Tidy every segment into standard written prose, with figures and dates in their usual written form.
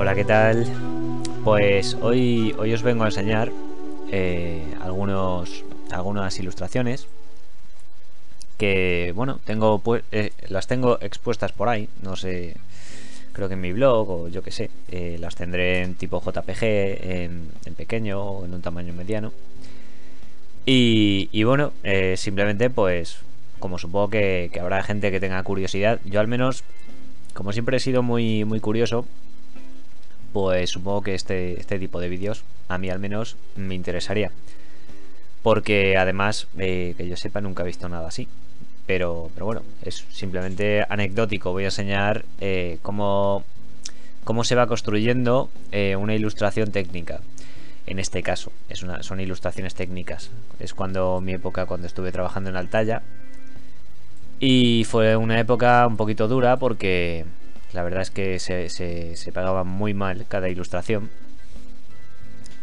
Hola, ¿qué tal? Pues hoy os vengo a enseñar algunas ilustraciones que, bueno, las tengo expuestas por ahí, no sé, creo que en mi blog o yo que sé, las tendré en tipo JPG, en pequeño o en un tamaño mediano. Y bueno, simplemente pues, como supongo que habrá gente que tenga curiosidad, yo al menos, como siempre he sido muy curioso, pues supongo que este tipo de vídeos a mí al menos me interesaría, porque además, que yo sepa, nunca he visto nada así, pero bueno, es simplemente anecdótico. Voy a enseñar cómo se va construyendo una ilustración técnica. En este caso son ilustraciones técnicas. Es mi época cuando estuve trabajando en Altaya, y fue una época un poquito dura porque la verdad es que se pagaba muy mal cada ilustración.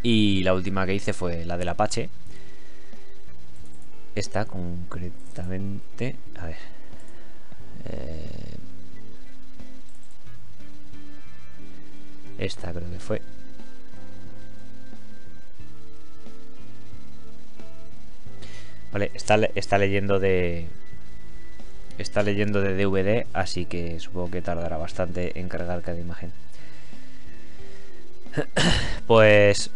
Y la última que hice fue la del Apache. Esta concretamente, a ver, esta creo que fue. Vale, está leyendo de DVD, así que supongo que tardará bastante en cargar cada imagen. Pues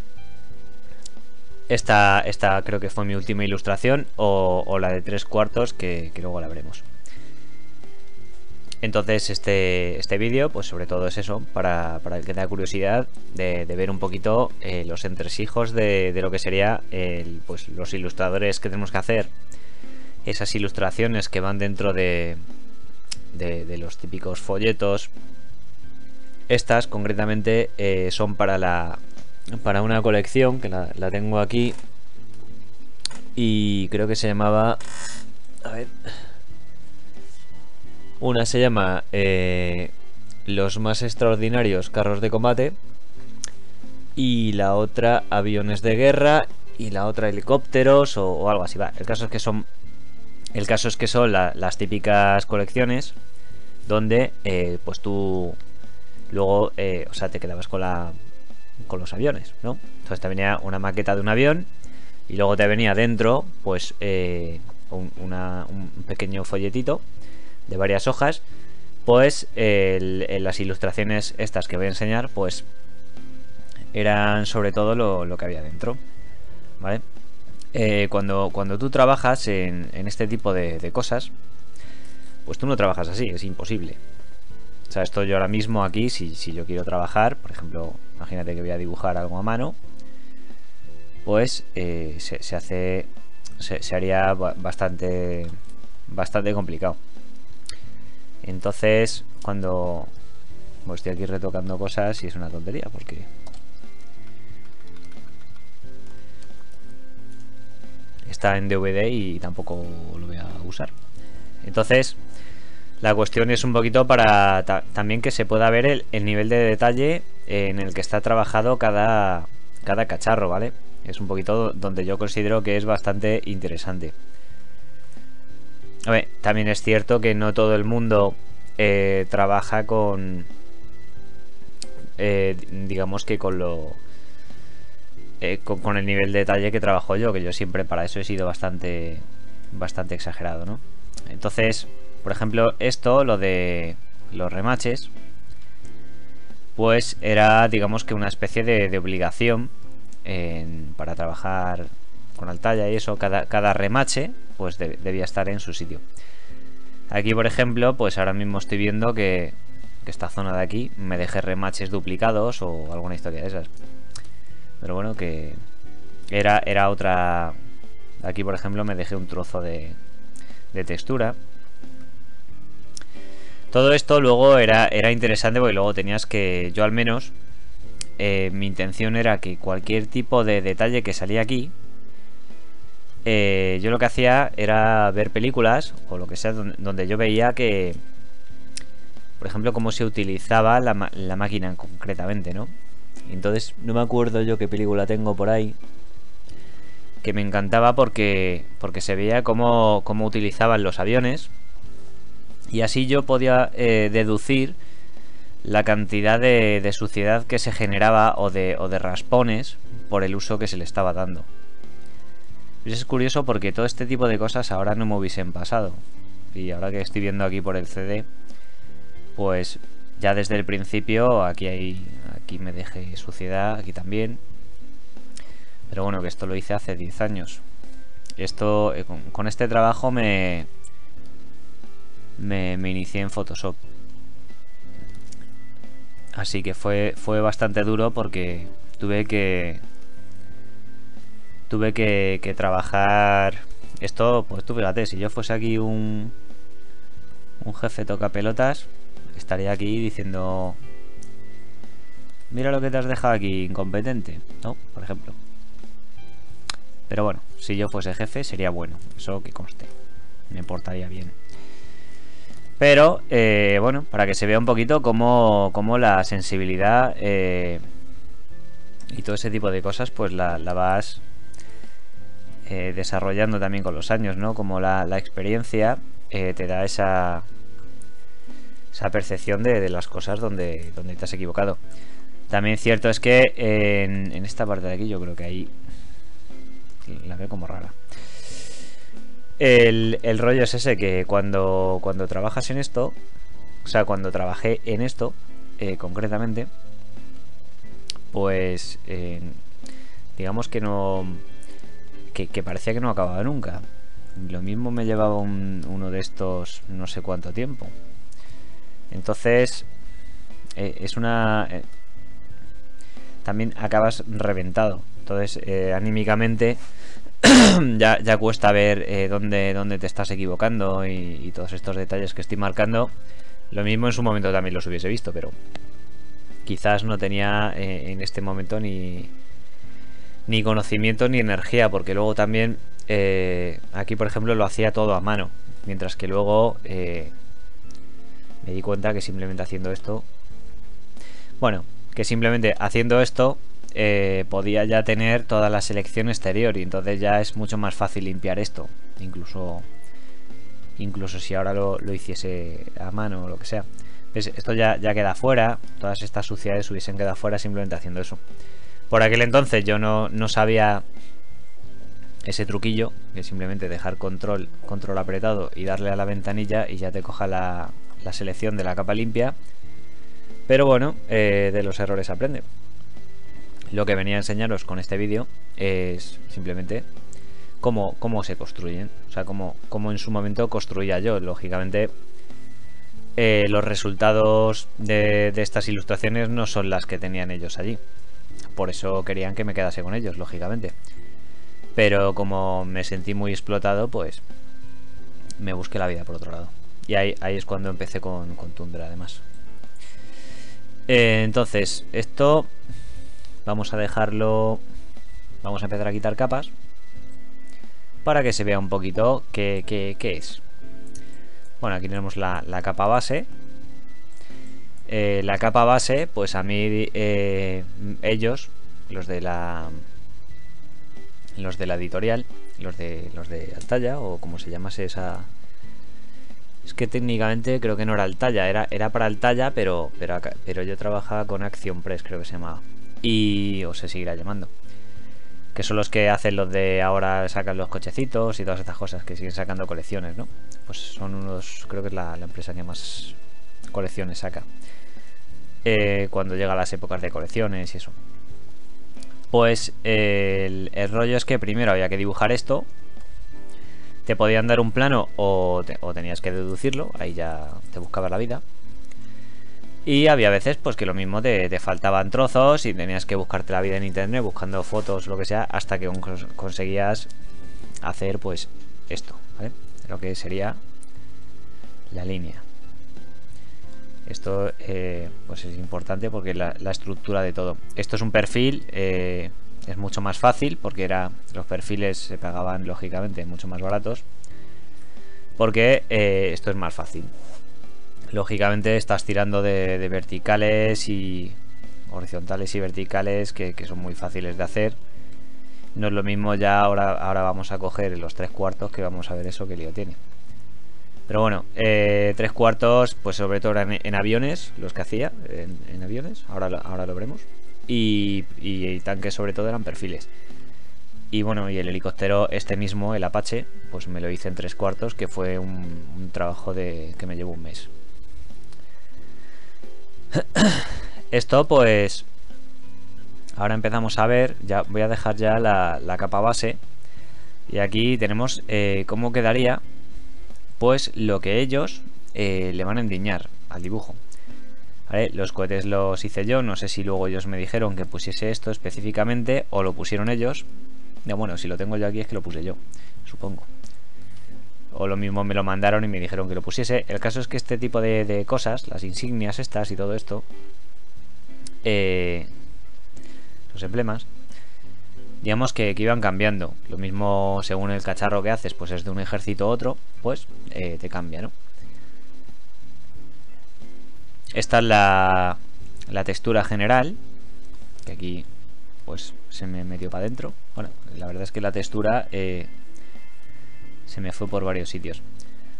esta creo que fue mi última ilustración, o la de 3/4, que luego la veremos. Entonces este vídeo, pues sobre todo es eso, para el que tenga curiosidad de ver un poquito los entresijos de lo que sería pues los ilustradores que tenemos que hacer. Esas ilustraciones que van dentro de los típicos folletos. Estas concretamente son para una colección que la tengo aquí, y creo que se llamaba, a ver, una se llama Los más extraordinarios carros de combate, y la otra aviones de guerra, y la otra helicópteros o algo así. Va, el caso es que son las típicas colecciones donde pues tú luego o sea, te quedabas con los aviones, ¿no? Entonces te venía una maqueta de un avión, y luego te venía dentro pues un pequeño folletito de varias hojas. Pues las ilustraciones estas que voy a enseñar pues eran sobre todo lo que había dentro, ¿vale? Cuando tú trabajas en este tipo de cosas, pues tú no trabajas así, es imposible. O sea, esto yo ahora mismo aquí, si yo quiero trabajar, por ejemplo, imagínate que voy a dibujar algo a mano, pues se haría bastante complicado. Entonces, cuando estoy aquí retocando cosas, y es una tontería, porque está en DVD y tampoco lo voy a usar. Entonces, la cuestión es un poquito para también que se pueda ver el nivel de detalle en el que está trabajado cada cacharro, ¿vale? Es un poquito donde yo considero que es bastante interesante. A ver, también es cierto que no todo el mundo trabaja con digamos que con el nivel de detalle que trabajo yo, que yo siempre para eso he sido bastante exagerado, ¿no? Entonces, por ejemplo, lo de los remaches, pues era, digamos que una especie de obligación para trabajar con Altaya y eso. Cada remache pues debía estar en su sitio. Aquí, por ejemplo, pues ahora mismo estoy viendo que esta zona de aquí me dejé remaches duplicados o alguna historia de esas. Pero bueno, que era otra. Aquí, por ejemplo, me dejé un trozo de textura. Todo esto luego era interesante, porque luego tenías que, yo al menos, mi intención era que cualquier tipo de detalle que salía aquí, yo lo que hacía era ver películas o lo que sea donde yo veía que, por ejemplo, cómo se utilizaba la máquina concretamente, ¿no? Y entonces no me acuerdo yo qué película tengo por ahí que me encantaba, porque se veía cómo utilizaban los aviones, y así yo podía deducir la cantidad de suciedad que se generaba o de raspones por el uso que se le estaba dando. Pues es curioso porque todo este tipo de cosas ahora no me hubiesen pasado. Y ahora que estoy viendo aquí por el CD, pues ya desde el principio aquí me dejé suciedad, aquí también. Pero bueno, que esto lo hice hace 10 años. Esto, con este trabajo me inicié en Photoshop. Así que fue bastante duro porque tuve que trabajar esto. Pues tú fíjate, si yo fuese aquí un jefe toca pelotas, estaría aquí diciendo: mira lo que te has dejado aquí, incompetente, ¿no? Por ejemplo. Pero bueno, si yo fuese jefe sería bueno, eso que conste, me portaría bien. Pero, bueno, para que se vea un poquito cómo la sensibilidad y todo ese tipo de cosas, pues la vas desarrollando también con los años, ¿no? Como la experiencia te da esa percepción de las cosas donde te has equivocado. También cierto es que en esta parte de aquí yo creo que ahí la veo como rara. El rollo es ese, que cuando trabajas en esto, o sea, cuando trabajé en esto concretamente, pues digamos que no, que parecía que no acababa nunca. Lo mismo me llevaba uno de estos no sé cuánto tiempo. Entonces es una también acabas reventado. Entonces anímicamente ya cuesta ver dónde te estás equivocando y todos estos detalles que estoy marcando. Lo mismo en su momento también los hubiese visto, pero quizás no tenía en este momento ni conocimiento ni energía, porque luego también aquí por ejemplo lo hacía todo a mano, mientras que luego me di cuenta que simplemente haciendo esto, bueno, que simplemente haciendo esto podía ya tener toda la selección exterior, y entonces ya es mucho más fácil limpiar esto, incluso si ahora lo hiciese a mano o lo que sea. ¿Ves? Esto ya queda fuera, todas estas suciedades hubiesen quedado fuera simplemente haciendo eso. Por aquel entonces yo no sabía ese truquillo, que simplemente dejar control apretado y darle a la ventanilla y ya te coja la selección de la capa limpia. Pero bueno, de los errores aprende. Lo que venía a enseñaros con este vídeo es simplemente cómo se construyen, o sea, cómo en su momento construía yo. Lógicamente los resultados de estas ilustraciones no son las que tenían ellos allí, por eso querían que me quedase con ellos, lógicamente. Pero como me sentí muy explotado, pues me busqué la vida por otro lado. Y ahí es cuando empecé con Tundra, además. Entonces, esto vamos a dejarlo. Vamos a empezar a quitar capas para que se vea un poquito qué es. Bueno, aquí tenemos la capa base. La capa base, pues a mí ellos, los de la editorial, los de Altaya, o como se llamase esa. Es que técnicamente creo que no era Altaya, era para Altaya, pero yo trabajaba con Action Press, creo que se llamaba, o se seguirá llamando, que son los que hacen los de ahora, sacan los cochecitos y todas estas cosas, que siguen sacando colecciones, ¿no? Pues son unos, creo que es la empresa que más colecciones saca cuando llega las épocas de colecciones y eso. Pues el rollo es que primero había que dibujar esto. Te podían dar un plano o tenías que deducirlo, ahí ya te buscabas la vida. Y había veces pues que lo mismo te faltaban trozos y tenías que buscarte la vida en internet buscando fotos, lo que sea, hasta que conseguías hacer pues esto, ¿vale? Lo que sería la línea. Esto pues es importante porque la estructura de todo. Esto es un perfil, es mucho más fácil porque los perfiles se pagaban lógicamente mucho más baratos, porque esto es más fácil. Lógicamente estás tirando de verticales y horizontales y verticales que son muy fáciles de hacer. No es lo mismo ya ahora vamos a coger los 3/4, que vamos a ver eso que lío tiene. Pero bueno, 3/4, pues sobre todo en aviones, los que hacía, en aviones, ahora lo veremos. Y tanques sobre todo eran perfiles. Y bueno, y el helicóptero este mismo, el Apache, pues me lo hice en 3/4, que fue un trabajo que me llevó un mes. Esto pues... Ahora empezamos a ver, ya voy a dejar ya la capa base. Y aquí tenemos cómo quedaría pues lo que ellos le van a endiñar al dibujo. ¿Vale? Los cohetes los hice yo, no sé si luego ellos me dijeron que pusiese esto específicamente o lo pusieron ellos. Bueno, si lo tengo yo aquí es que lo puse yo, supongo. O lo mismo me lo mandaron y me dijeron que lo pusiese. El caso es que este tipo de cosas, las insignias estas y todo esto, los emblemas, digamos que iban cambiando. Lo mismo según el cacharro que haces, pues es de un ejército a otro, pues te cambia, ¿no? Esta es la textura general, que aquí pues se me metió para adentro. Bueno, la verdad es que la textura se me fue por varios sitios.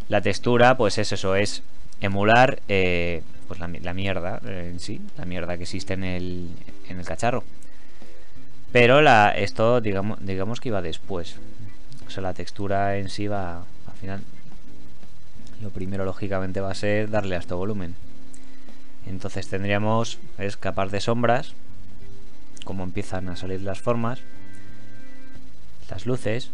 La textura pues es eso, es emular pues la mierda en sí, la mierda que existe en el cacharro. Pero esto digamos que iba después. O sea, la textura en sí va al final. Lo primero lógicamente va a ser darle a este volumen. Entonces tendríamos capas de sombras, como empiezan a salir las formas, las luces.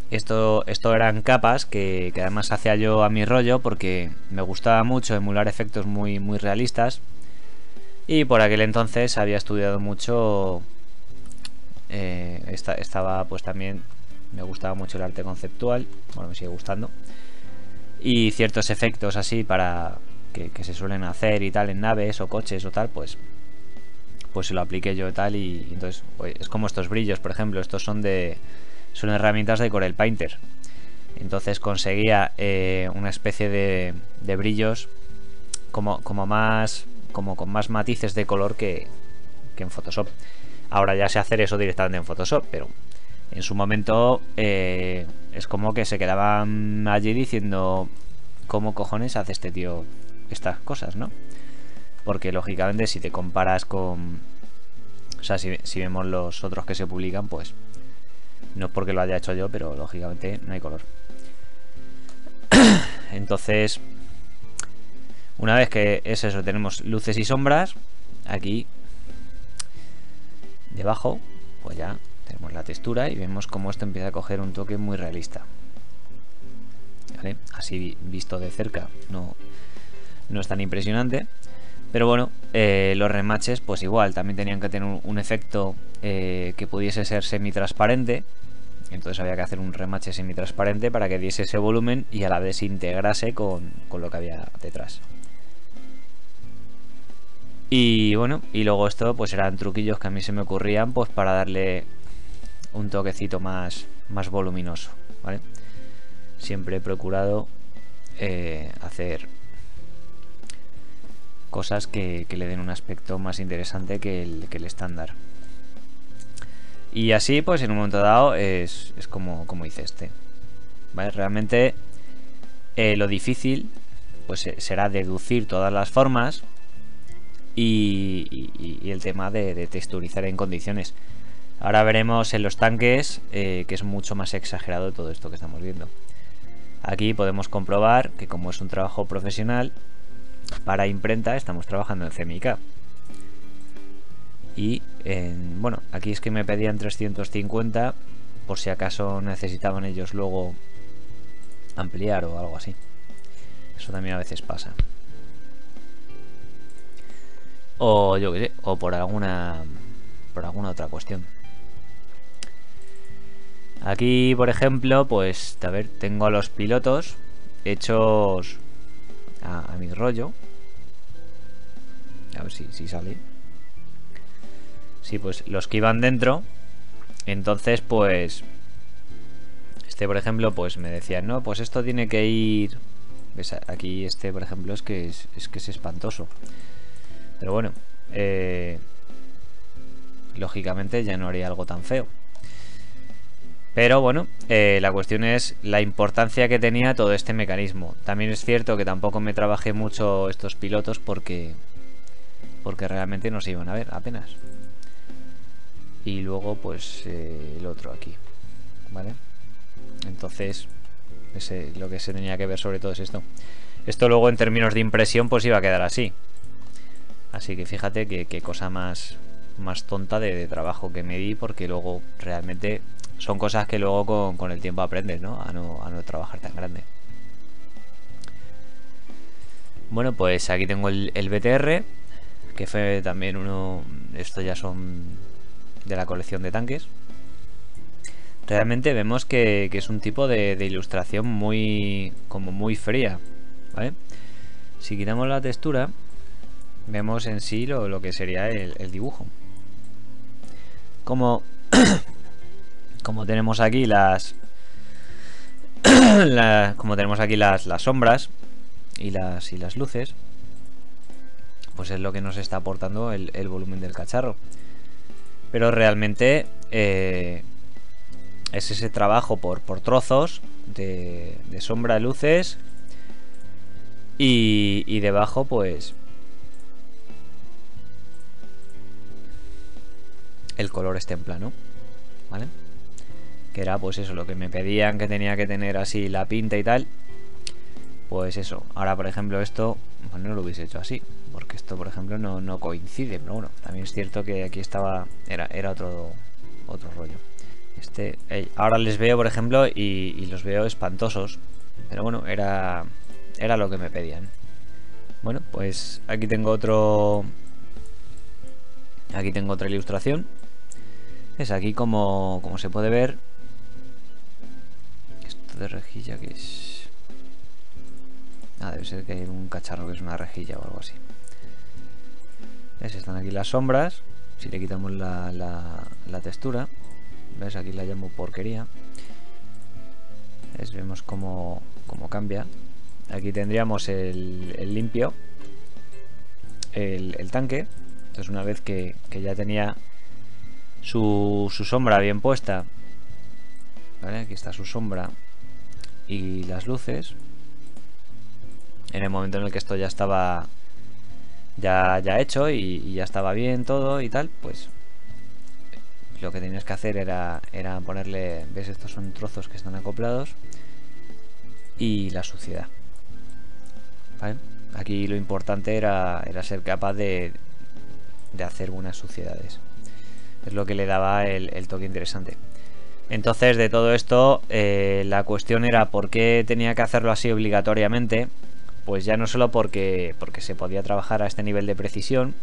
Esto eran capas que además hacía yo a mi rollo, porque me gustaba mucho emular efectos muy realistas. Y por aquel entonces había estudiado mucho, estaba pues también, me gustaba mucho el arte conceptual, bueno, me sigue gustando. Y ciertos efectos así para que se suelen hacer y tal en naves o coches o tal, pues se lo apliqué yo y tal. Y entonces pues, es como estos brillos, por ejemplo, estos son herramientas de Corel Painter. Entonces conseguía una especie de brillos como con más matices de color que en Photoshop. Ahora ya sé hacer eso directamente en Photoshop, pero en su momento es como que se quedaban allí diciendo ¿cómo cojones hace este tío estas cosas, no? Porque lógicamente si te comparas con... O sea, si vemos los otros que se publican, pues no es porque lo haya hecho yo, pero lógicamente no hay color. Entonces, una vez que es eso, tenemos luces y sombras, aquí debajo, pues ya tenemos la textura y vemos cómo esto empieza a coger un toque muy realista. ¿Vale? Así visto de cerca no es tan impresionante, pero bueno, los remaches pues igual, también tenían que tener un efecto que pudiese ser semitransparente. Entonces había que hacer un remache semitransparente para que diese ese volumen y a la vez se integrase con lo que había detrás. Y bueno, y luego esto pues eran truquillos que a mí se me ocurrían pues para darle un toquecito más voluminoso, ¿vale? Siempre he procurado hacer cosas que le den un aspecto más interesante que el estándar. Y así pues en un momento dado es como hice este, ¿vale? Realmente lo difícil pues será deducir todas las formas y el tema de texturizar en condiciones. Ahora veremos en los tanques que es mucho más exagerado todo esto que estamos viendo. Aquí podemos comprobar que como es un trabajo profesional para imprenta, estamos trabajando en CMYK. Y bueno, aquí es que me pedían 350 por si acaso necesitaban ellos luego ampliar o algo así. Eso también a veces pasa. O yo qué sé, o por alguna otra cuestión. Aquí, por ejemplo, pues a ver, tengo a los pilotos hechos a mi rollo. A ver si sale. Sí, pues los que iban dentro. Entonces, pues este, por ejemplo, pues me decían, no, pues esto tiene que ir... ¿Ves? Aquí este, por ejemplo, es que es espantoso. Pero bueno, lógicamente ya no haría algo tan feo. Pero bueno, la cuestión es la importancia que tenía todo este mecanismo. También es cierto que tampoco me trabajé mucho estos pilotos porque realmente no se iban a ver apenas. Y luego pues el otro aquí, ¿vale? Entonces lo que se tenía que ver sobre todo es esto. Esto luego en términos de impresión pues iba a quedar así. Así que fíjate qué cosa más tonta de trabajo que me di, porque luego realmente son cosas que luego con el tiempo aprendes, ¿no? A no trabajar tan grande. Bueno, pues aquí tengo el BTR, que fue también uno... Estos ya son de la colección de tanques. Realmente vemos que es un tipo de ilustración muy fría, ¿vale? Si quitamos la textura, vemos en sí lo que sería el dibujo. Como tenemos aquí como tenemos aquí las sombras y las luces, pues es lo que nos está aportando el volumen del cacharro. Pero realmente es ese trabajo por trozos de sombra, luces y debajo pues el color esté en plano, ¿vale? Que era pues eso, lo que me pedían, que tenía que tener así la pinta y tal. Pues eso, ahora por ejemplo esto, pues no lo hubiese hecho así, porque esto por ejemplo no coincide, pero bueno, también es cierto que aquí estaba, era otro rollo. Ahora les veo por ejemplo y los veo espantosos, pero bueno, era lo que me pedían. Bueno, pues aquí tengo otra ilustración. Es aquí como se puede ver. Esto de rejilla que es... debe ser que hay un cacharro que es una rejilla o algo así. ¿Ves? Están aquí las sombras. Si le quitamos la textura, ¿ves? Aquí la llamo porquería. ¿Ves? Vemos cómo cambia. Aquí tendríamos el limpio, el tanque. Entonces una vez que ya tenía su sombra bien puesta, ¿vale? Aquí está su sombra y las luces. En el momento en el que esto ya estaba ya hecho y ya estaba bien todo y tal, pues lo que tenías que hacer era ponerle, ¿ves? Estos son trozos que están acoplados y la suciedad, ¿vale? Aquí lo importante era ser capaz de hacer buenas suciedades. Es lo que le daba el toque interesante. Entonces, de todo esto, la cuestión era por qué tenía que hacerlo así obligatoriamente. Pues ya no solo porque se podía trabajar a este nivel de precisión.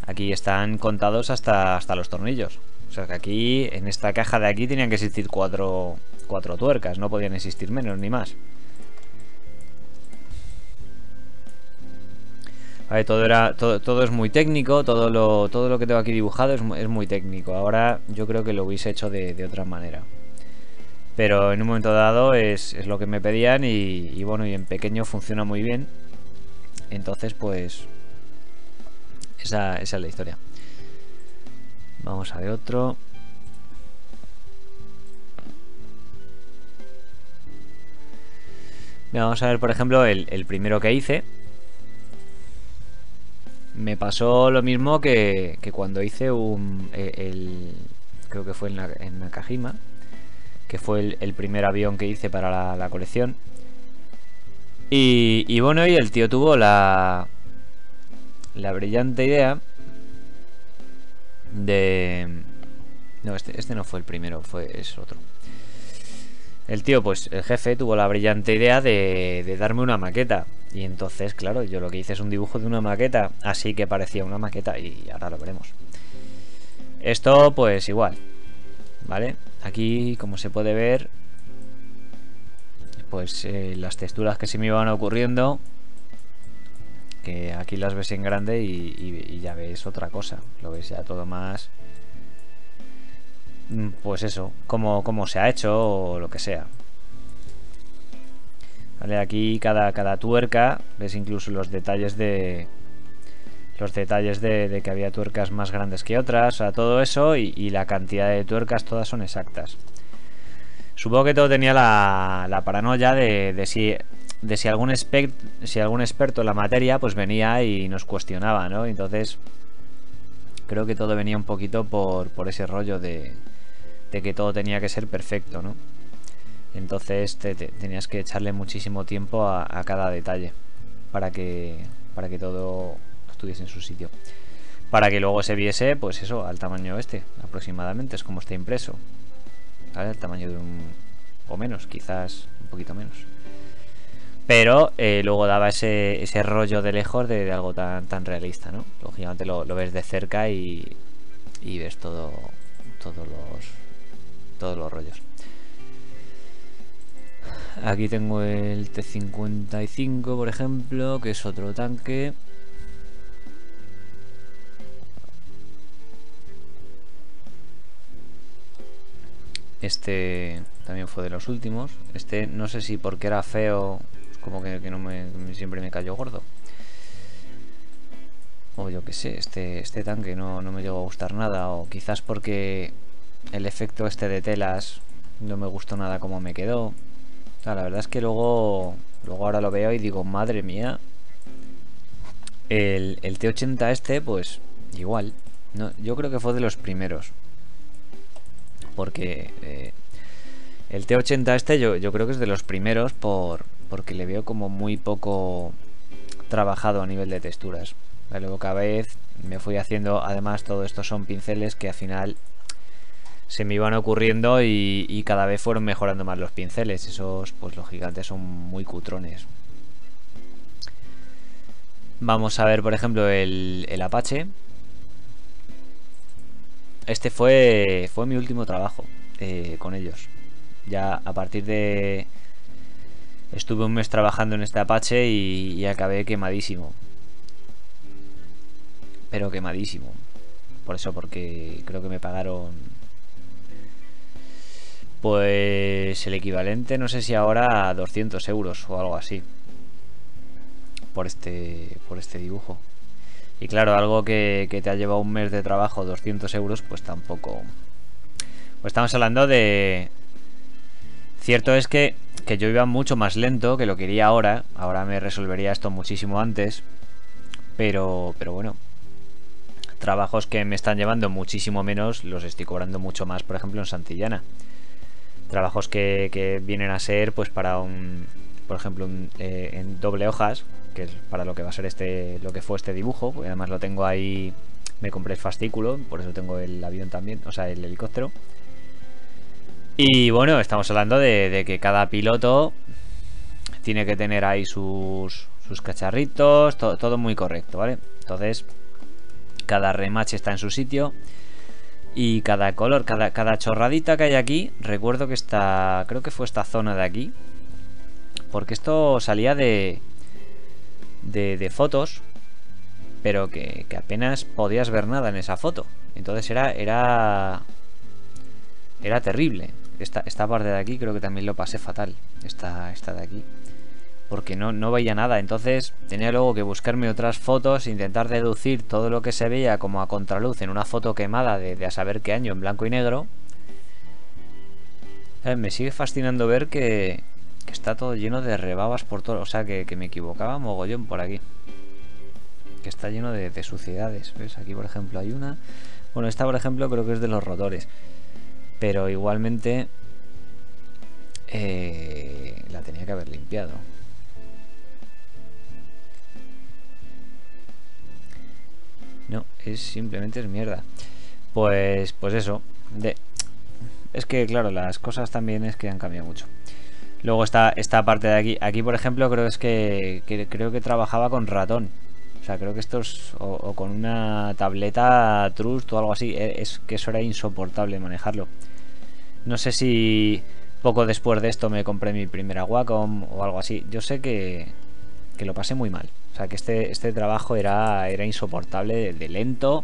Aquí están contados hasta los tornillos. O sea que aquí, en esta caja de aquí, tenían que existir cuatro tuercas. No podían existir menos ni más. Vale, todo es muy técnico. Todo lo que tengo aquí dibujado es muy técnico. Ahora yo creo que lo hubiese hecho de otra manera. Pero en un momento dado es lo que me pedían y bueno, y en pequeño funciona muy bien. Entonces pues esa es la historia. Vamos a ver otro. Vamos a ver por ejemplo el primero que hice. Me pasó lo mismo que cuando hice creo que fue en Nakajima, que fue el primer avión que hice para la colección. Y bueno, y el tío tuvo la brillante idea de... No, este no fue el primero, es otro. El tío, pues el jefe tuvo la brillante idea de darme una maqueta. Y entonces, claro, yo lo que hice es un dibujo de una maqueta, así que parecía una maqueta y ahora lo veremos. Esto pues igual, ¿vale? Aquí, como se puede ver, pues las texturas que se me iban ocurriendo, que aquí las ves en grande y ya ves otra cosa. Lo ves ya todo más... pues eso, como se ha hecho o lo que sea. Vale, aquí cada tuerca, ves incluso los detalles de los detalles de que había tuercas más grandes que otras, o sea, todo eso y la cantidad de tuercas todas son exactas. Supongo que todo tenía la paranoia de si algún experto en la materia pues venía y nos cuestionaba, ¿no? Entonces creo que todo venía un poquito por ese rollo de que todo tenía que ser perfecto, ¿no? Entonces tenías que echarle muchísimo tiempo a cada detalle para que todo estuviese en su sitio, para que luego se viese, pues eso, al tamaño este aproximadamente, es como está impreso, ¿vale? Al tamaño de un... o menos, quizás un poquito menos, pero luego daba ese rollo de lejos de algo tan realista, ¿no? Lógicamente lo ves de cerca y ves todos los rollos. Aquí tengo el T-55, por ejemplo, que es otro tanque. Este también fue de los últimos. Este no sé si porque era feo, como que no siempre me cayó gordo. O yo que sé, este tanque no me llegó a gustar nada. O quizás porque el efecto este de telas no me gustó nada como me quedó. La verdad es que luego ahora lo veo y digo, madre mía. El T80 este, pues igual. No, yo creo que fue de los primeros. Porque el T80 este yo creo que es de los primeros porque le veo como muy poco trabajado a nivel de texturas. Luego cada vez me fui haciendo, además todo esto son pinceles que al final se me iban ocurriendo y cada vez fueron mejorando más los pinceles. Esos, pues los gigantes son muy cutrones. Vamos a ver, por ejemplo, el Apache. Este fue mi último trabajo con ellos. Ya a partir de... Estuve un mes trabajando en este Apache y acabé quemadísimo. Pero quemadísimo. Por eso, porque creo que me pagaron... Pues el equivalente, no sé si ahora a 200 euros o algo así. Por este dibujo. Y claro, algo que te ha llevado un mes de trabajo, 200 euros, pues tampoco... Pues estamos hablando de... Cierto es que yo iba mucho más lento que lo quería ahora. Ahora me resolvería esto muchísimo antes. Pero bueno. Trabajos que me están llevando muchísimo menos, los estoy cobrando mucho más, por ejemplo, en Santillana. Trabajos que vienen a ser, pues para un... Por ejemplo, en doble hojas, que es para lo que va a ser lo que fue este dibujo, porque además lo tengo ahí, me compré el fascículo, por eso tengo el avión también, o sea, el helicóptero. Y bueno, estamos hablando de que cada piloto tiene que tener ahí sus cacharritos, todo muy correcto, ¿vale? Entonces, cada remache está en su sitio y cada color, cada chorradita que hay aquí, recuerdo que creo que fue esta zona de aquí, porque esto salía de fotos, pero que apenas podías ver nada en esa foto. Entonces era terrible. Esta parte de aquí creo que también lo pasé fatal. Esta de aquí, porque no veía nada. Entonces tenía luego que buscarme otras fotos, intentar deducir todo lo que se veía como a contraluz en una foto quemada de a saber qué año en blanco y negro. Me sigue fascinando ver que está todo lleno de rebabas por todo. O sea, que me equivocaba mogollón por aquí. Que está lleno de suciedades. ¿Ves? Aquí, por ejemplo, hay una. Bueno, esta, por ejemplo, creo que es de los rotores. Pero igualmente la tenía que haber limpiado. No, simplemente es mierda. Pues eso. Es que, claro, las cosas también es que han cambiado mucho. Luego está esta parte de aquí. Aquí, por ejemplo, creo que trabajaba con ratón. O sea, creo que esto es o con una tableta Trust o algo así. Es que eso era insoportable manejarlo. No sé si poco después de esto me compré mi primera Wacom o algo así. Yo sé que lo pasé muy mal. O sea, que este trabajo era insoportable, de lento.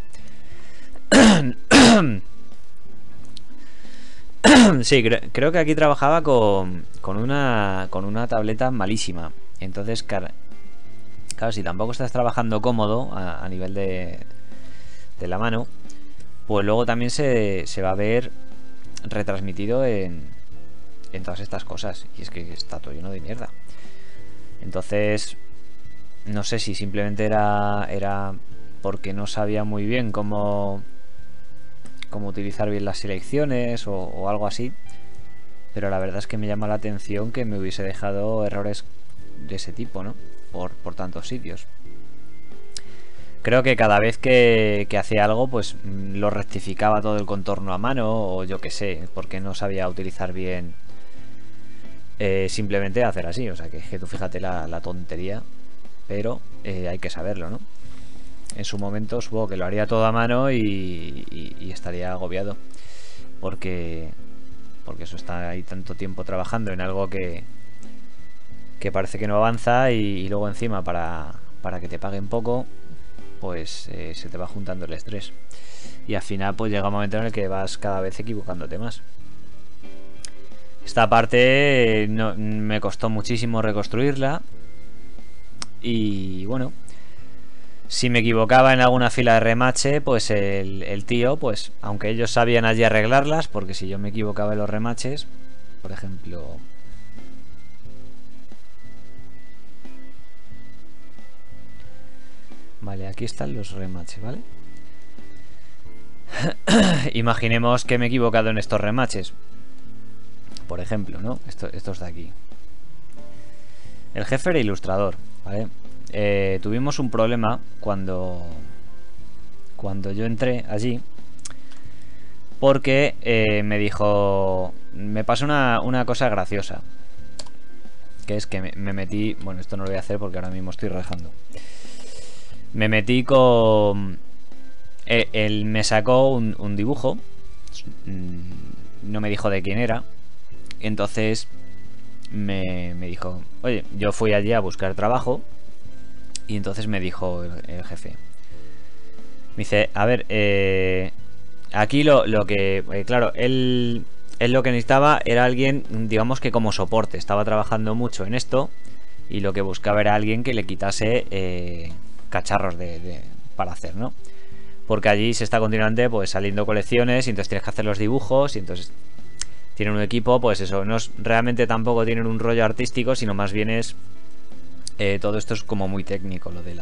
Sí, creo que aquí trabajaba con una tableta malísima. Entonces cada claro, si tampoco estás trabajando cómodo a nivel de la mano, pues luego también se va a ver retransmitido en todas estas cosas. Y es que está todo lleno de mierda. Entonces, no sé si simplemente era porque no sabía muy bien cómo utilizar bien las selecciones o algo así. Pero la verdad es que me llama la atención que me hubiese dejado errores de ese tipo, ¿no? Por tantos sitios. Creo que cada vez que hacía algo, pues lo rectificaba todo el contorno a mano, o yo qué sé, porque no sabía utilizar bien simplemente hacer así. O sea, que tú fíjate la tontería, pero hay que saberlo, ¿no? En su momento supongo que lo haría todo a mano y estaría agobiado, porque eso está ahí tanto tiempo trabajando en algo que parece que no avanza y luego encima para que te paguen poco, pues se te va juntando el estrés y al final pues llega un momento en el que vas cada vez equivocándote más. Esta parte me costó muchísimo reconstruirla y bueno, si me equivocaba en alguna fila de remache, pues el tío, pues aunque ellos sabían allí arreglarlas, porque si yo me equivocaba en los remaches, por ejemplo, vale, aquí están los remaches, ¿vale? Imaginemos que me he equivocado en estos remaches, por ejemplo, ¿no? Estos de aquí. El jefe era ilustrador, ¿vale? Tuvimos un problema cuando yo entré allí, porque me dijo, me pasó una cosa graciosa, que es que me metí, bueno, esto no lo voy a hacer porque ahora mismo estoy rajando. Me metí con... él me sacó un dibujo, no me dijo de quién era, entonces me dijo, oye, yo fui allí a buscar trabajo. Y entonces me dijo el jefe, me dice, a ver, aquí lo que, claro, él lo que necesitaba era alguien, digamos que como soporte. Estaba trabajando mucho en esto y lo que buscaba era alguien que le quitase cacharros para hacer, ¿no? Porque allí se está continuamente pues saliendo colecciones y entonces tienes que hacer los dibujos y entonces tienen un equipo, pues eso, no es, realmente tampoco tienen un rollo artístico, sino más bien es... todo esto es como muy técnico, lo de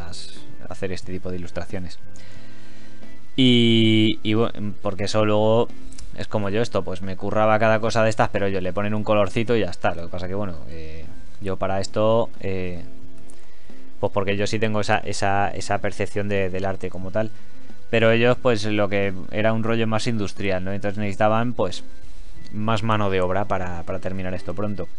hacer este tipo de ilustraciones. Y bueno, porque eso luego es como yo esto, pues me curraba cada cosa de estas, pero ellos le ponen un colorcito y ya está. Lo que pasa que bueno, yo para esto, pues porque yo sí tengo esa percepción del arte como tal. Pero ellos pues lo que era un rollo más industrial, ¿no? Entonces necesitaban pues más mano de obra para terminar esto pronto.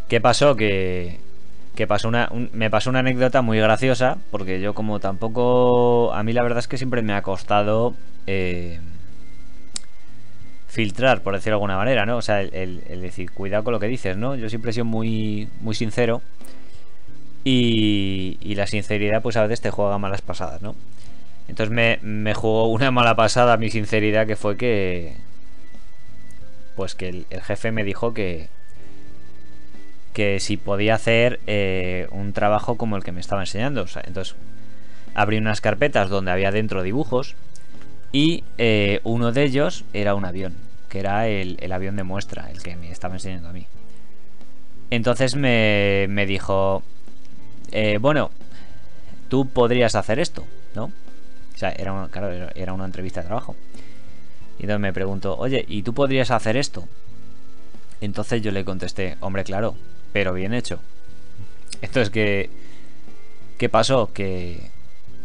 ¿Qué pasó? Me pasó una anécdota muy graciosa, porque yo como tampoco... A mí la verdad es que siempre me ha costado filtrar, por decirlo de alguna manera, ¿no? O sea, el decir, cuidado con lo que dices, ¿no? Yo siempre he sido muy, muy sincero y la sinceridad pues a veces te juega malas pasadas, ¿no? Entonces me jugó una mala pasada mi sinceridad, que fue que... Pues que el jefe me dijo que si podía hacer un trabajo como el que me estaba enseñando. O sea, entonces abrí unas carpetas donde había dentro dibujos y uno de ellos era un avión, que era el avión de muestra, el que me estaba enseñando a mí. Entonces me dijo, bueno, tú podrías hacer esto, ¿no? O sea, claro, era una entrevista de trabajo. Y entonces me preguntó, oye, ¿y tú podrías hacer esto? Entonces yo le contesté, hombre, claro, pero bien hecho. Entonces, ¿qué pasó? Que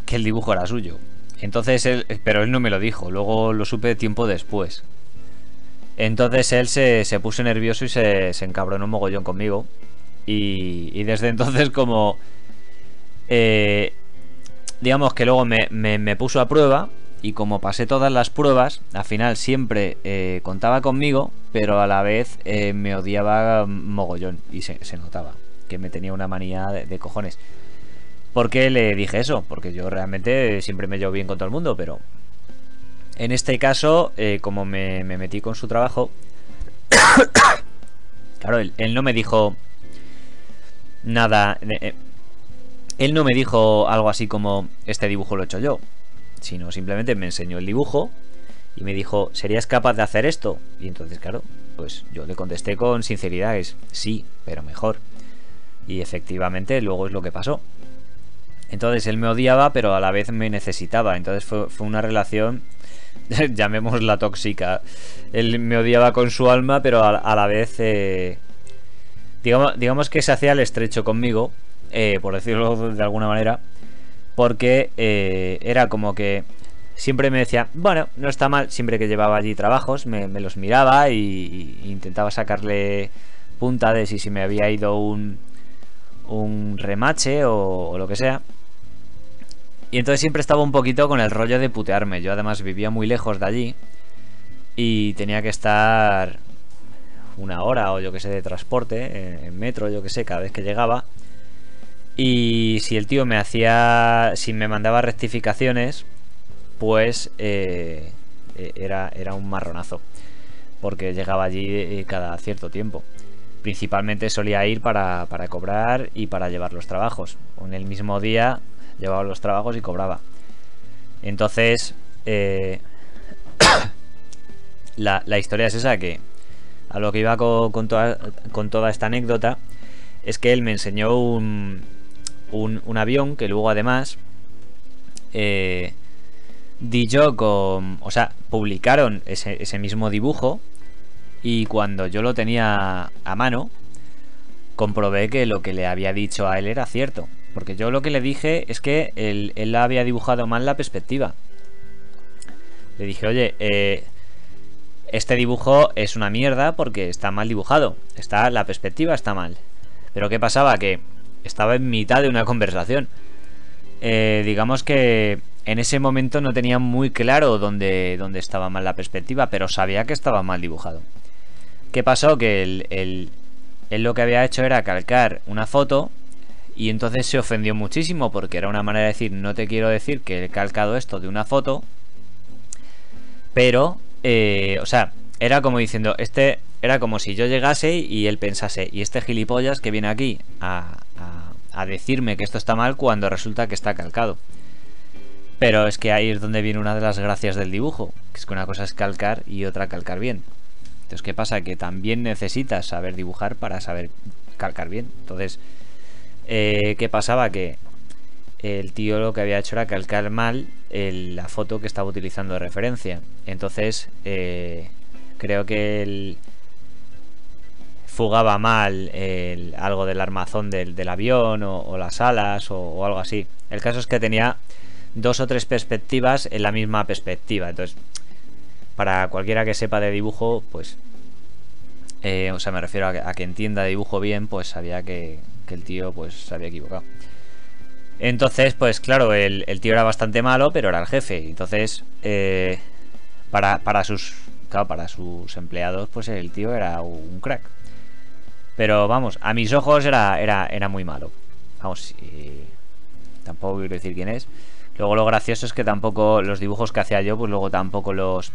el dibujo era suyo. Entonces pero él no me lo dijo, luego lo supe tiempo después. Entonces él se puso nervioso y se encabronó un mogollón conmigo. Y desde entonces como... digamos que luego me puso a prueba. Y como pasé todas las pruebas, al final siempre contaba conmigo, pero a la vez me odiaba mogollón. Y se notaba que me tenía una manía de cojones. ¿Por qué le dije eso? Porque yo realmente siempre me llevo bien con todo el mundo, pero... En este caso, como me metí con su trabajo... Claro, él no me dijo nada... él no me dijo algo así como este dibujo lo he hecho yo, sino simplemente me enseñó el dibujo y me dijo, ¿serías capaz de hacer esto? Y entonces, claro, pues yo le contesté con sinceridad, es sí, pero mejor. Y efectivamente luego es lo que pasó. Entonces él me odiaba, pero a la vez me necesitaba. Entonces fue una relación, llamémosla tóxica. Él me odiaba con su alma, pero a la vez, digamos que se hacía el estrecho conmigo, por decirlo de alguna manera, porque era como que siempre me decía, bueno, no está mal, siempre que llevaba allí trabajos, me los miraba y intentaba sacarle punta de si me había ido un remache o lo que sea. Y entonces siempre estaba un poquito con el rollo de putearme. Yo además vivía muy lejos de allí y tenía que estar una hora o yo que sé de transporte, en metro, yo que sé, cada vez que llegaba. Y si el tío si me mandaba rectificaciones, pues era un marronazo, porque llegaba allí cada cierto tiempo. Principalmente solía ir para cobrar y para llevar los trabajos. En el mismo día llevaba los trabajos y cobraba. Entonces la historia es esa, que a lo que iba con toda esta anécdota es que él me enseñó un avión que luego además di yo con... O sea, publicaron ese mismo dibujo y cuando yo lo tenía a mano comprobé que lo que le había dicho a él era cierto. Porque yo lo que le dije es que él había dibujado mal la perspectiva. Le dije, oye, este dibujo es una mierda porque está mal dibujado. La perspectiva está mal. Pero ¿qué pasaba? Que estaba en mitad de una conversación. Digamos que en ese momento no tenía muy claro dónde estaba mal la perspectiva, pero sabía que estaba mal dibujado. ¿Qué pasó? Que él lo que había hecho era calcar una foto y entonces se ofendió muchísimo porque era una manera de decir, no te quiero decir que he calcado esto de una foto, pero, o sea, era como diciendo, era como si yo llegase y él pensase, y este gilipollas que viene aquí a decirme que esto está mal cuando resulta que está calcado. Pero es que ahí es donde viene una de las gracias del dibujo, que es que una cosa es calcar y otra calcar bien. Entonces, ¿qué pasa? Que también necesitas saber dibujar para saber calcar bien. Entonces, ¿qué pasaba? Que el tío lo que había hecho era calcar mal la foto que estaba utilizando de referencia. Entonces, creo que él fugaba mal algo del armazón del avión o las alas o algo así. El caso es que tenía 2 o 3 perspectivas en la misma perspectiva. Entonces, para cualquiera que sepa de dibujo, pues o sea, me refiero a que entienda de dibujo bien, pues sabía que el tío pues se había equivocado. Entonces, pues claro, el tío era bastante malo, pero era el jefe. Entonces, para sus empleados, pues el tío era un crack. Pero vamos, a mis ojos era muy malo. Vamos, tampoco quiero decir quién es. Luego lo gracioso es que tampoco los dibujos que hacía yo, pues luego tampoco los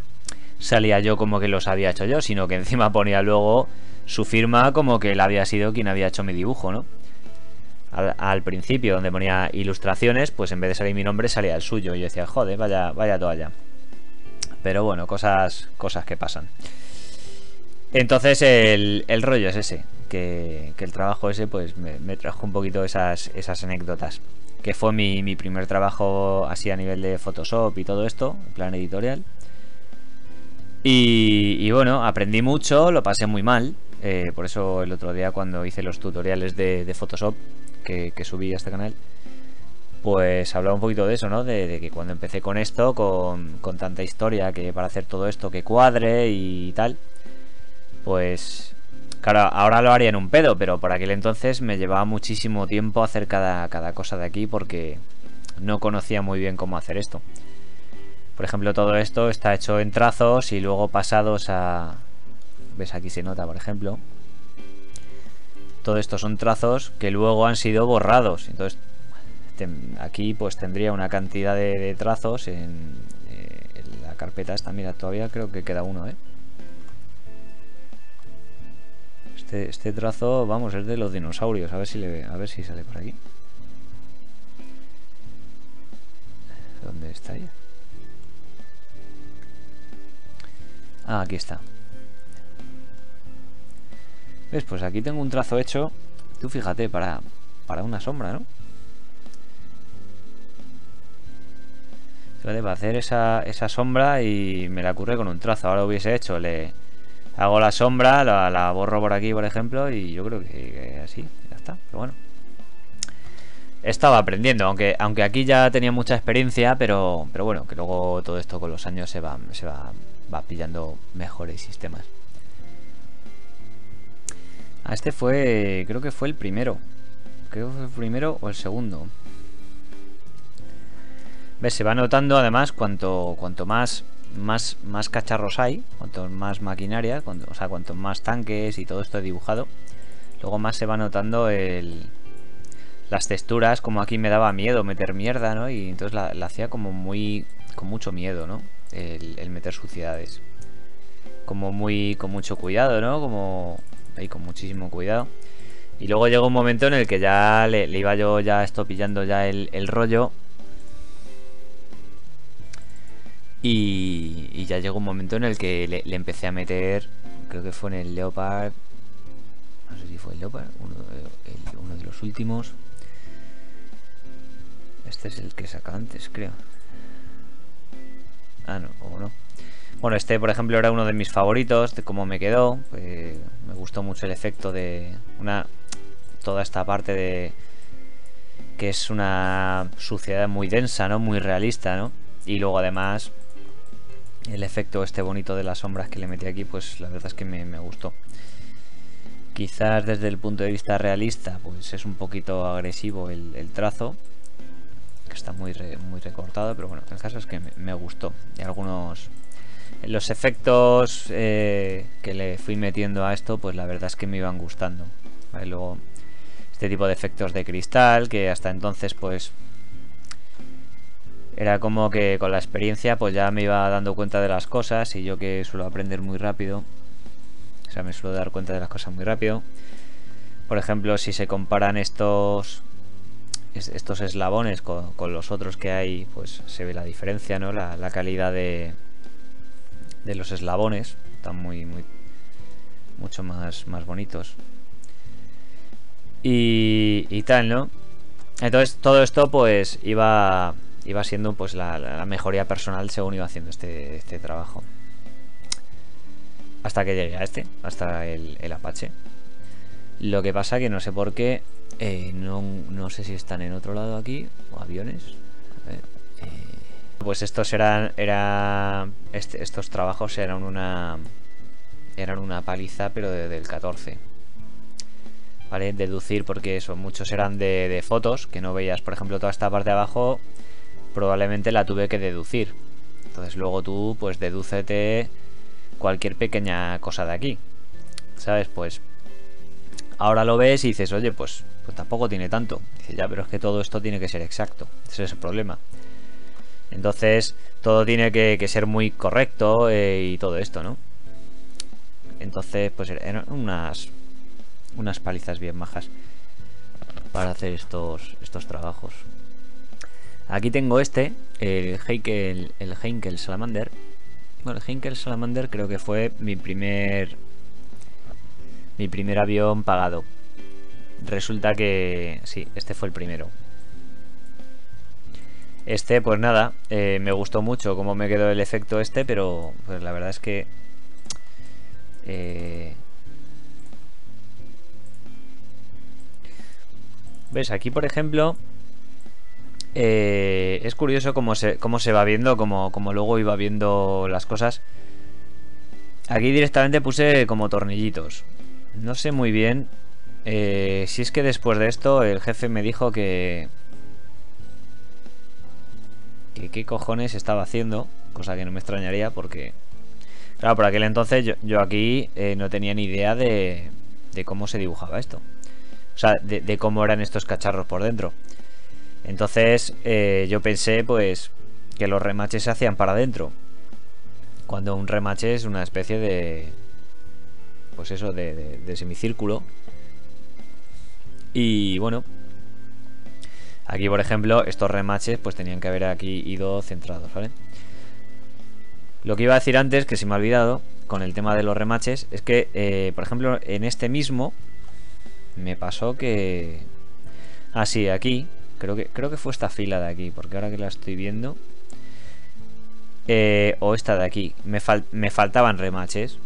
salía yo como que los había hecho yo, sino que encima ponía luego su firma como que él había sido quien había hecho mi dibujo, ¿no? Al principio, donde ponía ilustraciones, pues en vez de salir mi nombre salía el suyo. Y yo decía, joder, vaya toalla. Pero bueno, cosas que pasan. Entonces el rollo es ese, que el trabajo ese pues me trajo un poquito esas anécdotas. Que fue mi primer trabajo así a nivel de Photoshop y todo esto, en plan editorial. Y bueno, aprendí mucho, lo pasé muy mal. Por eso el otro día cuando hice los tutoriales de Photoshop que subí a este canal, pues hablaba un poquito de eso, ¿no? De que cuando empecé con esto, con tanta historia, que para hacer todo esto que cuadre y tal, pues claro, ahora lo haría en un pedo, pero por aquel entonces me llevaba muchísimo tiempo hacer cada cosa de aquí porque no conocía muy bien cómo hacer esto. Por ejemplo, todo esto está hecho en trazos y luego pasados a... ¿Ves? Aquí se nota, por ejemplo. Todo esto son trazos que luego han sido borrados. Entonces, aquí pues tendría una cantidad de trazos en la carpeta esta. Mira, todavía creo que queda uno, ¿eh? Este trazo, vamos, es de los dinosaurios. A ver si sale por aquí. ¿Dónde está ella? Ah, aquí está. ¿Ves? Pues aquí tengo un trazo hecho. Tú fíjate, para una sombra, ¿no? Fíjate, para hacer esa sombra y me la curré con un trazo. Ahora hubiese hecho, le hago la sombra, la borro por aquí, por ejemplo, y yo creo que así, ya está. Pero bueno. Estaba aprendiendo, aunque aquí ya tenía mucha experiencia, pero bueno, que luego todo esto con los años se va pillando mejores sistemas. Este fue, creo que fue el primero. Creo que fue el primero o el segundo. ¿Ves? Se va notando además cuanto más cacharros hay, cuanto más maquinaria, o sea, cuanto más tanques y todo esto dibujado, luego más se va notando las texturas. Como aquí me daba miedo meter mierda, ¿no? Y entonces la hacía como con mucho miedo, ¿no? El meter suciedades. Como con mucho cuidado, ¿no? Como ahí con muchísimo cuidado. Y luego llegó un momento en el que ya le iba yo ya pillando ya el rollo. Y ya llegó un momento en el que le empecé a meter, creo que fue en el Leopard, no sé si fue el Leopard, uno de los últimos. Este es el que saca antes, creo. Ah, no, o no. Bueno, este por ejemplo era uno de mis favoritos, de cómo me quedó. Me gustó mucho el efecto de toda esta parte de que es una suciedad muy densa, ¿no? Muy realista, ¿no? Y luego además el efecto este bonito de las sombras que le metí aquí, pues la verdad es que me gustó. Quizás desde el punto de vista realista, pues es un poquito agresivo el trazo, que está muy recortado, pero bueno, el caso es que me gustó. Y los efectos que le fui metiendo a esto, pues la verdad es que me iban gustando. ¿Vale? Luego este tipo de efectos de cristal, que hasta entonces pues era como que con la experiencia pues ya me iba dando cuenta de las cosas, y yo que suelo aprender muy rápido, o sea, me suelo dar cuenta de las cosas muy rápido. Por ejemplo, si se comparan estos eslabones con los otros que hay, pues se ve la diferencia, ¿no? La calidad de los eslabones están mucho más bonitos. Y tal, ¿no? Entonces todo esto pues iba siendo pues la mejoría personal según iba haciendo este trabajo. Hasta que llegué hasta el Apache. Lo que pasa que no sé por qué, no sé si están en otro lado aquí, o aviones. A ver, pues estos estos trabajos eran una paliza, pero del 14. ¿Vale? Deducir, porque eso, muchos eran de fotos, que no veías, por ejemplo, toda esta parte de abajo, probablemente la tuve que deducir. Entonces luego tú, pues dedúcete cualquier pequeña cosa de aquí, ¿sabes? Pues ahora lo ves y dices, oye, pues tampoco tiene tanto. Dices, ya, pero es que todo esto tiene que ser exacto. Ese es el problema. Entonces todo tiene que ser muy correcto, y todo esto, ¿no? Entonces pues eran unas palizas bien majas para hacer estos trabajos. Aquí tengo el Heinkel Salamander. Bueno, el Heinkel Salamander creo que fue mi primer avión pagado. Resulta que sí, este fue el primero. Pues nada, me gustó mucho cómo me quedó el efecto pero pues la verdad es que ¿ves? Aquí por ejemplo es curioso cómo se va viendo, como luego iba viendo las cosas. Aquí directamente puse como tornillitos. No sé muy bien si es que después de esto el jefe me dijo que qué cojones estaba haciendo, cosa que no me extrañaría porque, claro, por aquel entonces yo aquí no tenía ni idea de cómo se dibujaba esto. O sea, de cómo eran estos cacharros por dentro. Entonces yo pensé pues que los remaches se hacían para adentro, cuando un remache es una especie de, pues eso, de semicírculo. Y bueno, Aquí, por ejemplo, estos remaches pues tenían que haber aquí ido centrados, ¿vale? Lo que iba a decir antes, que se me ha olvidado, con el tema de los remaches, es que, por ejemplo, en este mismo me pasó que... Ah, sí, aquí, creo que fue esta fila de aquí, porque ahora que la estoy viendo... o esta de aquí, me faltaban remaches.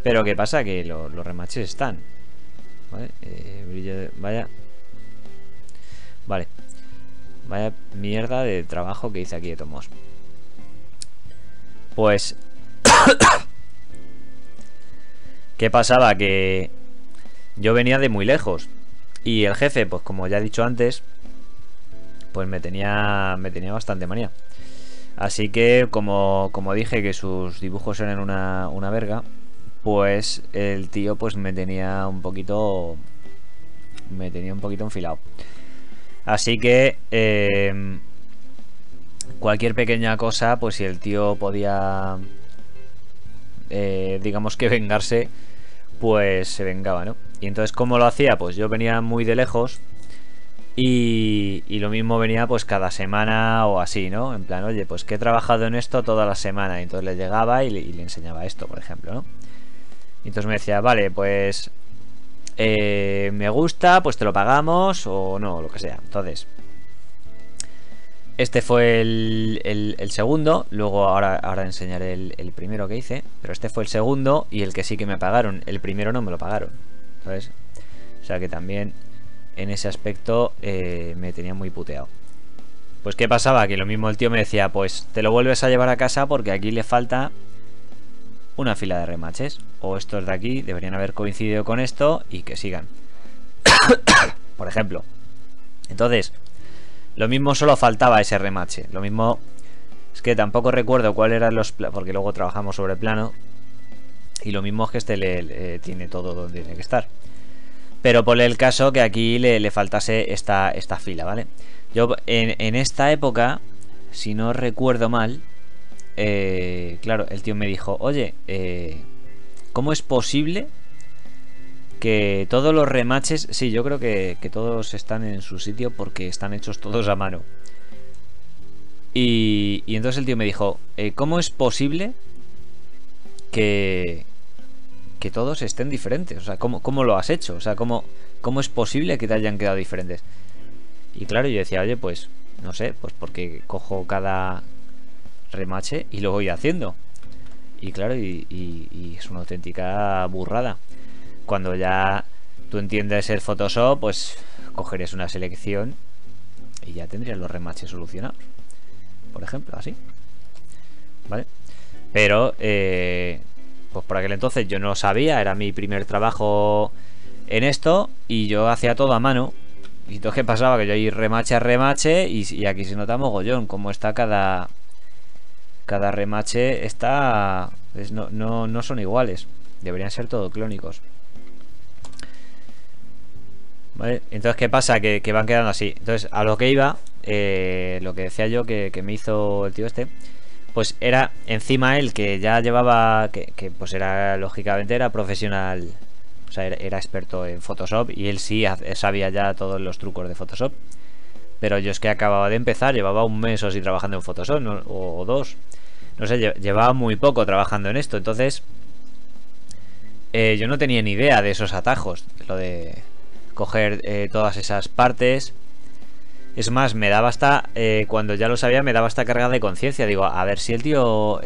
Pero ¿qué pasa? Que los remaches están, ¿vale? Vaya... Vale. Vaya mierda de trabajo que hice aquí de tomos. Pues... ¿Qué pasaba? Que yo venía de muy lejos. Y el jefe, pues como ya he dicho antes, pues me tenía bastante manía. Así que, como dije que sus dibujos eran una verga, pues el tío pues me tenía un poquito enfilado. Así que cualquier pequeña cosa, pues si el tío podía digamos que vengarse, pues se vengaba, ¿no? Y entonces, ¿cómo lo hacía? Pues yo venía muy de lejos y lo mismo venía pues cada semana o así, ¿no? En plan, oye, pues que he trabajado en esto toda la semana. Y entonces le llegaba y le enseñaba esto, por ejemplo, ¿no? Y entonces me decía, vale, pues me gusta, pues te lo pagamos o no, lo que sea. Entonces, este fue el segundo. Luego ahora enseñaré el primero que hice. Pero este fue el segundo y el que sí que me pagaron. El primero no me lo pagaron, ¿sabes? O sea que también en ese aspecto me tenía muy puteado. Pues ¿qué pasaba? Que lo mismo el tío me decía, pues te lo vuelves a llevar a casa porque aquí le falta una fila de remaches. O estos de aquí deberían haber coincidido con esto y que sigan. Por ejemplo. Entonces, lo mismo solo faltaba ese remache. Lo mismo es que tampoco recuerdo cuáles eran los... porque luego trabajamos sobre plano. Y lo mismo es que este tiene todo donde tiene que estar. Pero ponle el caso que aquí le faltase esta fila, ¿vale? Yo en esta época, si no recuerdo mal, claro, el tío me dijo, oye, ¿cómo es posible que todos los remaches... Sí, yo creo que todos están en su sitio porque están hechos todos a mano. Y entonces el tío me dijo, ¿cómo es posible que todos estén diferentes? O sea, ¿cómo lo has hecho? O sea, ¿cómo es posible que te hayan quedado diferentes? Y claro, yo decía, oye, pues, no sé, pues porque cojo cada remache y lo voy haciendo. Y claro, y es una auténtica burrada. Cuando ya tú entiendes el Photoshop, pues cogerías una selección y ya tendrías los remaches solucionados. Por ejemplo, así. ¿Vale? Pero, pues por aquel entonces yo no lo sabía, era mi primer trabajo en esto y yo hacía todo a mano. Y entonces, ¿qué pasaba? Que yo ahí remache a remache y aquí se nota mogollón cómo está cada remache. Está... no son iguales. Deberían ser todo clónicos. ¿Vale? Entonces, ¿qué pasa? Que van quedando así. Entonces, a lo que iba, lo que decía yo que me hizo el tío este, pues era encima él que ya llevaba, que pues era, lógicamente era profesional, o sea, era experto en Photoshop y él sí sabía ya todos los trucos de Photoshop. Pero yo es que acababa de empezar, llevaba un mes o así trabajando en Photoshop, ¿no? o dos, no sé, llevaba muy poco trabajando en esto. Entonces, yo no tenía ni idea de esos atajos, lo de coger todas esas partes. Es más, me daba hasta, cuando ya lo sabía, me daba hasta carga de conciencia. Digo, a ver si el tío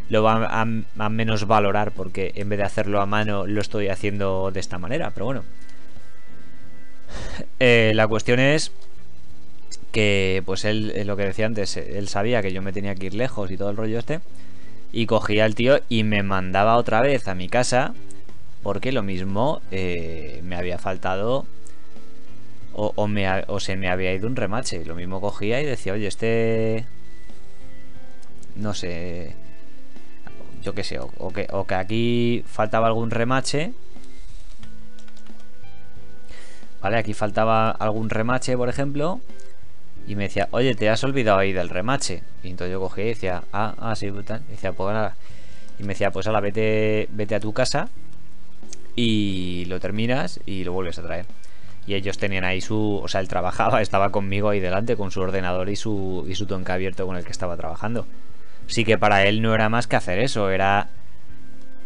lo va a menos valorar porque en vez de hacerlo a mano lo estoy haciendo de esta manera. Pero bueno, la cuestión es que pues él, lo que decía antes, él sabía que yo me tenía que ir lejos y todo el rollo este. Y cogía al tío y me mandaba otra vez a mi casa porque lo mismo me había faltado... O se me había ido un remache. Lo mismo cogía y decía, oye, no sé, yo qué sé, o que aquí faltaba algún remache. Vale, aquí faltaba algún remache, por ejemplo. Y me decía, oye, te has olvidado ahí del remache. Y entonces yo cogía y decía, sí, tal. Y decía, pues nada. Y me decía, pues ahora vete a tu casa y lo terminas y lo vuelves a traer. Y ellos tenían ahí su... O sea, él trabajaba, estaba conmigo ahí delante con su ordenador y su tonka abierto con el que estaba trabajando. Sí que para él no era más que hacer eso, era...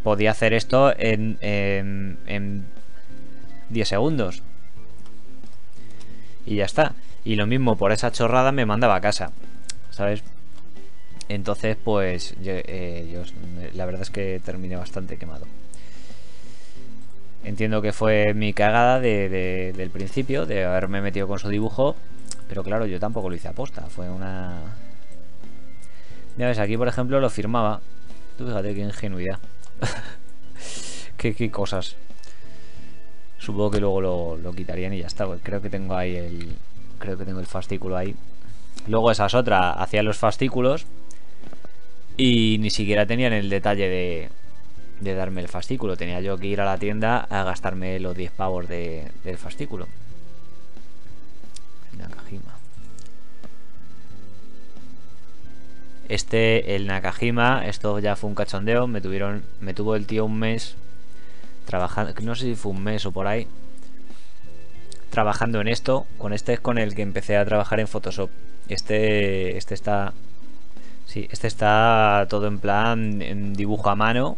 Podía hacer esto en 10 segundos. Y ya está. Y lo mismo, por esa chorrada me mandaba a casa, ¿sabes? Entonces, pues yo, la verdad es que terminé bastante quemado. Entiendo que fue mi cagada del principio, de haberme metido con su dibujo. Pero claro, yo tampoco lo hice aposta. Fue una... Ya ves, aquí por ejemplo lo firmaba. Tú fíjate qué ingenuidad. qué cosas. Supongo que luego lo quitarían y ya está. Creo que tengo ahí el... Creo que tengo el fascículo ahí. Luego esa es otra. Hacía los fascículos y ni siquiera tenían el detalle de darme el fascículo. Tenía yo que ir a la tienda a gastarme los 10 pavos del fascículo. Nakajima. El Nakajima, esto ya fue un cachondeo. Me tuvo el tío un mes trabajando, no sé si fue un mes o por ahí, trabajando en esto. Con este es con el que empecé a trabajar en Photoshop. Este está... Sí, este está todo en plan en dibujo a mano.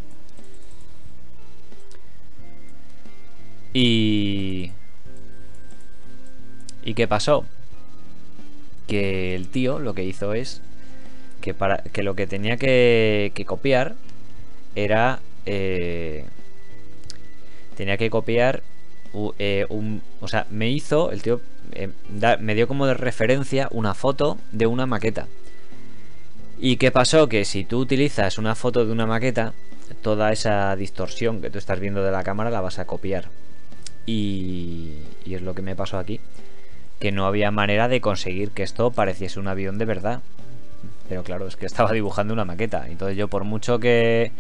¿Y qué pasó? Que el tío lo que hizo es que lo que tenía que copiar era... tenía que copiar o sea, me hizo... El tío me dio como de referencia una foto de una maqueta. ¿Y qué pasó? Que si tú utilizas una foto de una maqueta, toda esa distorsión que tú estás viendo de la cámara la vas a copiar. Y es lo que me pasó aquí. Que no había manera de conseguir que esto pareciese un avión de verdad. Pero claro, es que estaba dibujando una maqueta. Entonces yo, por mucho que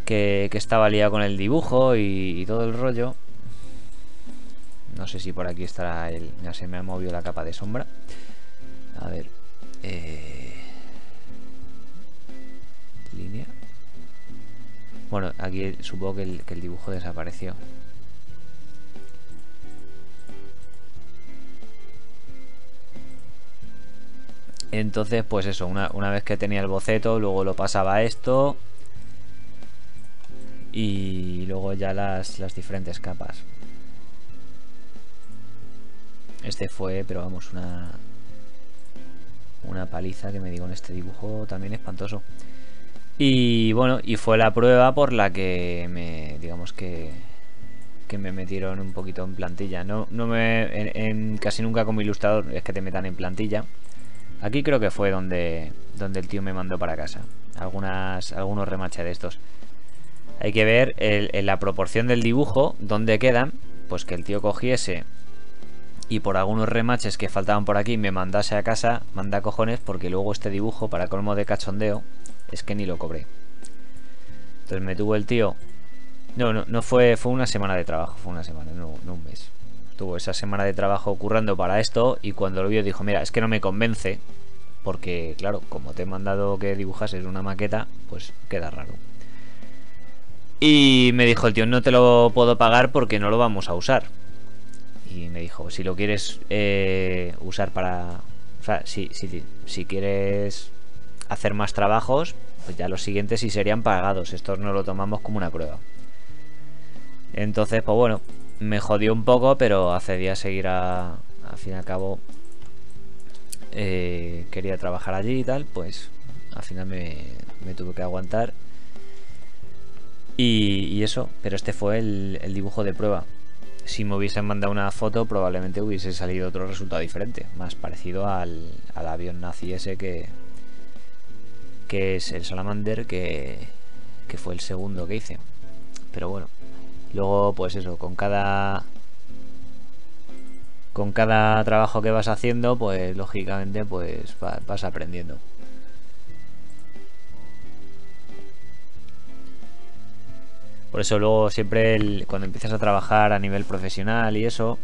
estaba liado con el dibujo y todo el rollo... No sé si por aquí estará el... Ya se me ha movido la capa de sombra. A ver... línea. Bueno, aquí supongo que el dibujo desapareció. Entonces, pues eso, una vez que tenía el boceto, luego lo pasaba a esto. Y luego ya las diferentes capas. Este fue, pero vamos, una paliza que me dio en este dibujo también espantoso. Y bueno, y fue la prueba por la que digamos que me metieron un poquito en plantilla. No me casi nunca como ilustrador es que te metan en plantilla. Aquí creo que fue donde el tío me mandó para casa. Algunos remaches de estos. Hay que ver en la proporción del dibujo donde quedan. Pues que el tío cogiese y por algunos remaches que faltaban por aquí me mandase a casa. Manda cojones, porque luego este dibujo, para colmo de cachondeo, es que ni lo cobré. Entonces me tuvo el tío... No fue una semana de trabajo. Fue una semana, no un mes. Tuvo esa semana de trabajo currando para esto. Y cuando lo vio dijo, mira, es que no me convence, porque claro, como te he mandado que dibujases una maqueta, pues queda raro. Y me dijo el tío, no te lo puedo pagar porque no lo vamos a usar. Y me dijo, si lo quieres usar para... O sea, si quieres hacer más trabajos, pues ya los siguientes sí serían pagados. Estos no lo tomamos como una prueba. Entonces, pues bueno, me jodió un poco, pero accedí a seguir al fin y al cabo. Quería trabajar allí y tal, pues al final me tuve que aguantar. Y eso, pero este fue el dibujo de prueba. Si me hubiesen mandado una foto, probablemente hubiese salido otro resultado diferente, más parecido al avión nazi ese que es el Salamander, que fue el segundo que hice. Pero bueno, luego pues eso, con cada trabajo que vas haciendo, pues lógicamente pues vas aprendiendo. Por eso luego siempre cuando empiezas a trabajar a nivel profesional y eso...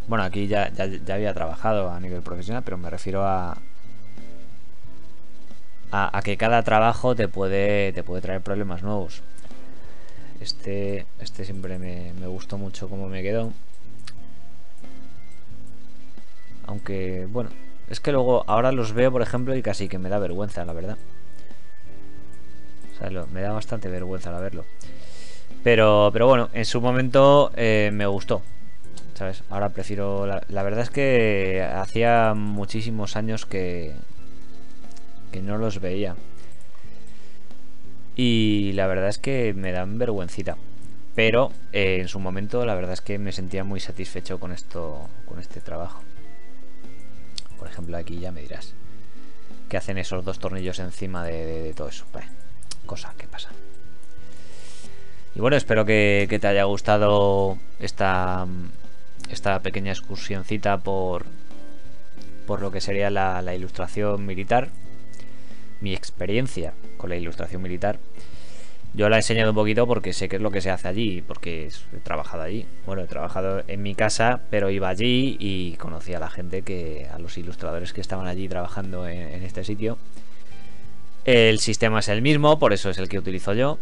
bueno, aquí ya había trabajado a nivel profesional, pero me refiero a que cada trabajo te puede traer problemas nuevos. Este siempre me gustó mucho cómo me quedó. Aunque, bueno, es que luego ahora los veo, por ejemplo, y casi que me da vergüenza, la verdad. O sea, me da bastante vergüenza la verlo. Pero bueno, en su momento me gustó, ¿sabes? Ahora prefiero... La verdad es que hacía muchísimos años que no los veía. Y la verdad es que me dan vergüencita. Pero en su momento la verdad es que me sentía muy satisfecho con este trabajo. Por ejemplo, aquí ya me dirás que hacen esos dos tornillos encima de todo eso. Bueno, cosas que pasan. Y bueno, espero que te haya gustado esta pequeña excursioncita por lo que sería la ilustración militar. Mi experiencia con la ilustración militar. Yo la he enseñado un poquito porque sé qué es lo que se hace allí, porque he trabajado allí. Bueno, he trabajado en mi casa, pero iba allí y conocí a la gente, a los ilustradores que estaban allí trabajando en este sitio. El sistema es el mismo, por eso es el que utilizo yo.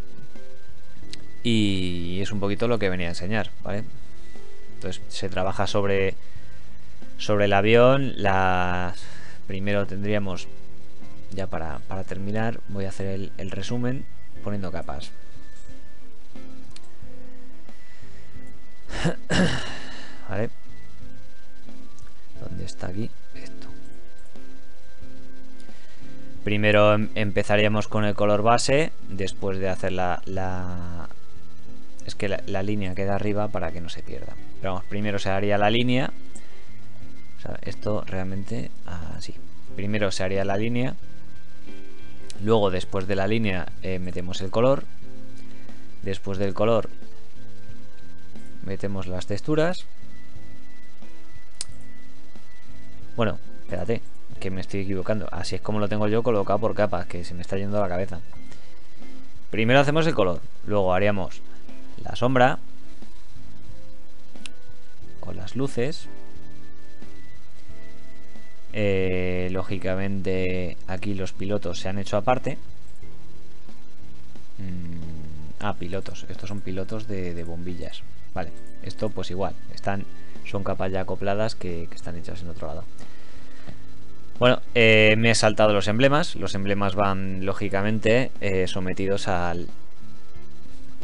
Y es un poquito lo que venía a enseñar, ¿vale? Entonces se trabaja sobre el avión. Primero tendríamos, ya para terminar, voy a hacer el resumen poniendo capas. Vale. ¿Dónde está aquí? Esto. Primero empezaríamos con el color base, después de hacer es que la línea queda arriba para que no se pierda. Pero vamos, primero se haría la línea. O sea, esto realmente así. Primero se haría la línea. Luego, después de la línea, metemos el color. Después del color, metemos las texturas. Bueno, espérate, que me estoy equivocando. Así es como lo tengo yo colocado por capas, que se me está yendo la cabeza. Primero hacemos el color. Luego haríamos la sombra con las luces. Lógicamente aquí los pilotos se han hecho aparte. Pilotos. Estos son pilotos de bombillas. Vale, esto pues igual. Son capas ya acopladas que están hechas en otro lado. Bueno, me he saltado los emblemas. Los emblemas van lógicamente sometidos a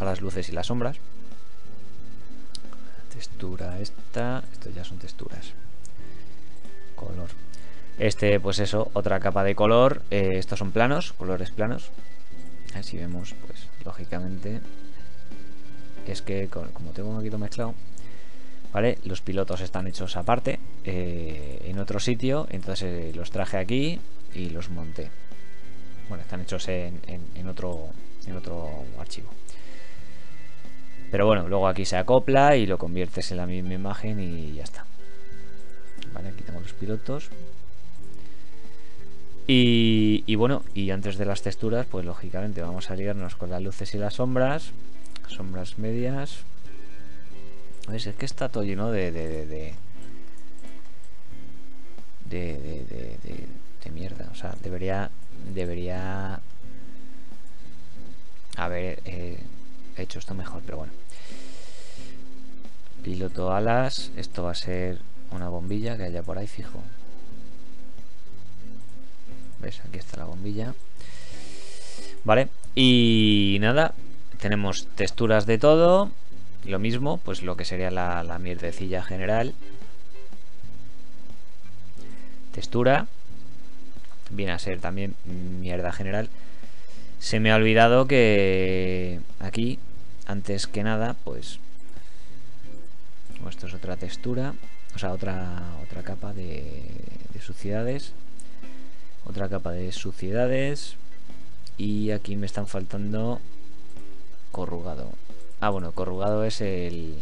las luces y las sombras. Textura esta. Estos ya son texturas. Color. Pues eso, otra capa de color. Estos son planos, colores planos. Así vemos, pues lógicamente es que como tengo aquí todo mezclado, vale, los pilotos están hechos aparte en otro sitio. Entonces los traje aquí y los monté. Bueno, están hechos en otro archivo. Pero bueno, luego aquí se acopla y lo conviertes en la misma imagen y ya está. Vale, aquí tengo los pilotos. Y bueno, y antes de las texturas, pues lógicamente vamos a liarnos con las luces y las sombras. Sombras medias. ¿Ves? Es que está todo lleno de mierda. O sea, debería haber hecho esto mejor, pero bueno. Piloto alas. Esto va a ser una bombilla que haya por ahí, fijo. ¿Ves? Aquí está la bombilla. Vale. Y nada. Tenemos texturas de todo. Lo mismo, pues lo que sería la mierdecilla general. Textura. Viene a ser también mierda general. Se me ha olvidado que aquí, antes que nada, pues esto es otra textura. O sea, otra capa de suciedades. Otra capa de suciedades. Y aquí me están faltando corrugado. Bueno, corrugado es el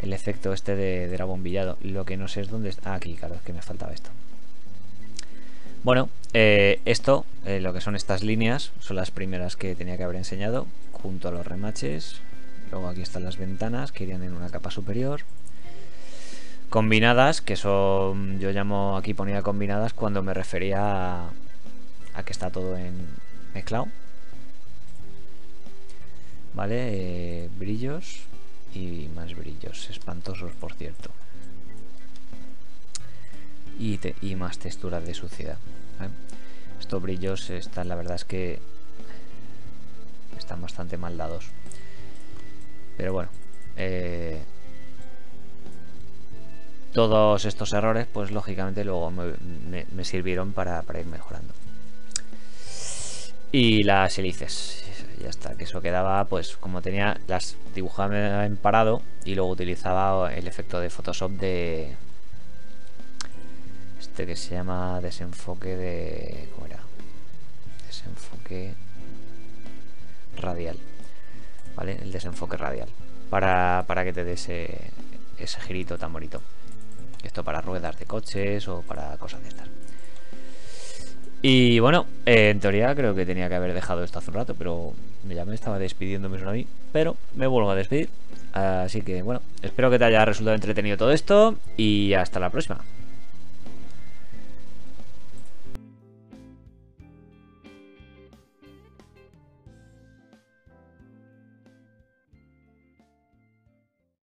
efecto este de la bombillado. Lo que no sé es dónde está. Aquí, claro, es que me faltaba esto. Bueno, esto, lo que son estas líneas, son las primeras que tenía que haber enseñado, junto a los remaches. Luego aquí están las ventanas, que irían en una capa superior. Combinadas, que son, yo llamo, aquí ponía combinadas cuando me refería a que está todo en mezclado. ¿vale? Brillos y más brillos, espantosos por cierto. Y más texturas de suciedad, ¿vale? Estos brillos están, la verdad es que están bastante mal dados. Pero bueno, todos estos errores, pues lógicamente luego me sirvieron para ir mejorando. Y las hélices, ya está, que eso quedaba, pues como tenía, las dibujaba en parado y luego utilizaba el efecto de Photoshop de este que se llama desenfoque de... ¿cómo era? Desenfoque radial, ¿vale? El desenfoque radial para que te dé ese girito tan bonito. Esto para ruedas de coches o para cosas de estas. Y bueno, en teoría creo que tenía que haber dejado esto hace un rato, pero ya me estaba despidiéndome solo a mí, pero me vuelvo a despedir. Así que bueno, espero que te haya resultado entretenido todo esto y hasta la próxima.